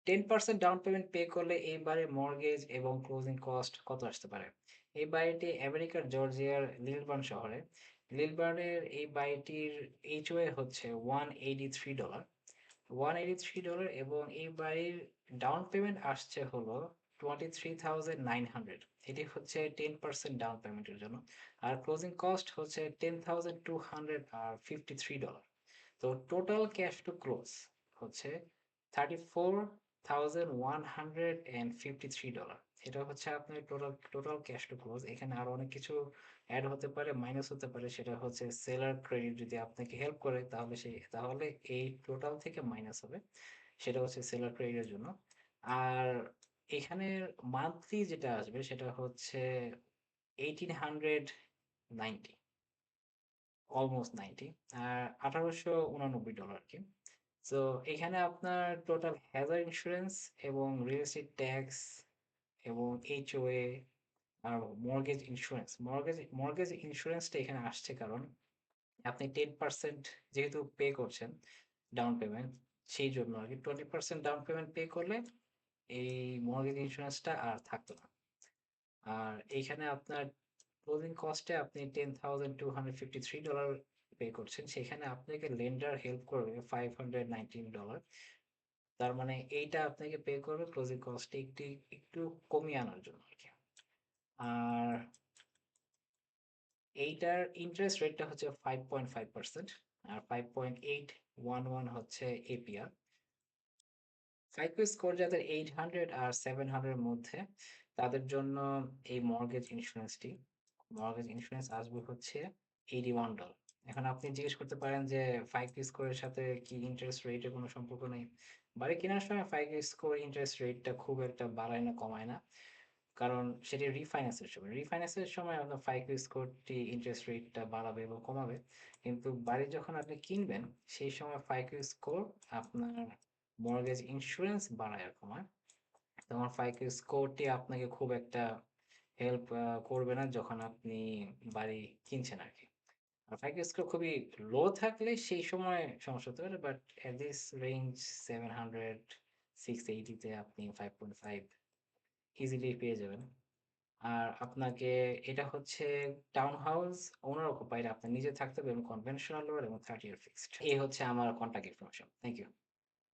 10% down payment pay করলে এই বাড়ির মর্টগেজ এবং ক্লোজিং কস্ট কত আসতে পারে? এই বাড়িটি আমেরিকার জর্জিয়ার লিলবার্ন শহরে। লিলবার্নের এই বাড়িটির HOA হচ্ছে $183, $183, এবং এই বাড়ির ডাউন পেমেন্ট আসছে হলো 23,900। এটি হচ্ছে 10% ডাউন পেমেন্টের জন্য। আর ক্লোজিং কস্ট হচ্ছে $10,253। তো টোটাল ক্যাশ টু ক্লোজ হচ্ছে $34,153। এটা হচ্ছে আপনার total total cash to close. এখানে আরো অনেক কিছু অ্যাড হতে পারে, মাইনাস হতে পারে। সেটা হচ্ছে সেলার ক্রেডিট যদি আপনাকে হেল্প করে, তাহলে এই টোটাল থেকে মাইনাস হবে। সেটা হচ্ছে সেলার ক্রেডিটের জন্য। আর এখানে মান্থলি যেটা আসবে সেটা হচ্ছে 1890, অলমোস্ট 90, আর $1889 আর কি। তো এখানে আপনার টোটাল হ্যাজার্ড ইন্স্যুরেন্স এবং রিয়েল এস্টেট ট্যাক্স এবং HOA আর মর্গেজ ইন্স্যুরেন্সটা এখানে আসছে কারণ আপনি 10% যেহেতু পে করছেন ডাউন পেমেন্ট, সেই জন্য আর কি 20% ডাউন পেমেন্ট পে করলে এই মর্গেজ ইন্স্যুরেন্সটা আর থাকতো না। আর এইখানে আপনার ক্লোজিং কস্টে আপনি $10,253 পে করছেন, সেখানে আপনাকে লেন্ডার হেল্প করবে $519। তার মানে এইটা আপনাকে পে করবে ক্লোজিং কস্টে একটু একটু কমিয়ে আনার জন্য আর কি। আর এইটার ইন্টারেস্ট রেটটা হচ্ছে 5.5%, আর 5.811 হচ্ছে APR। সাইকো স্কোর যাদের 800 আর 700 মধ্যে, তাদের জন্য এই মর্গেজ ইন্স্যুরেন্স আসবে হচ্ছে $81। এখন আপনি জিজ্ঞেস করতে পারেন যে ফাইভ স্কোরের সাথে কি ইন্টারেস্ট রেটের কোনো সম্পর্ক নেই? বাড়ি কেনার সময় ফাইভ স্কোর ইন্টারেস্ট রেটটা খুব একটা বাড়ায় না, কমায় না। কারণ সেটি রিফাইন্যান্সের সময় আপনার ফাইভ স্কোরটি ইন্টারেস্ট রেটটা বাড়াবে এবং কমাবে। কিন্তু বাড়ি যখন আপনি কিনবেন, সেই সময় ফাইভ স্কোর আপনার মর্গেজ ইন্স্যুরেন্স বাড়ায় আর কমায়। তখন ফাইভ স্কোরটি আপনাকে খুব একটা হেল্প করবে না যখন আপনি বাড়ি কিনছেন আর কি। আর ফাইভ স্কোর খুবই লো থাকলে সেই সময় সমস্যা হতে পারে, বাট এট দিস রেঞ্জ 700, 680-তে আপনি 5.5 ইজিলি পেয়ে যাবেন। আর আপনাকে এটা হচ্ছে টাউন হাউস ওনার অকুপাইড, আপনার নিজে থাকতে হবে এবং কনভেনশনাল লোড এবং 30 ইয়ার ফিক্সড। এই হচ্ছে আমার কন্ট্যাক্ট ইনফরমেশন। Thank you.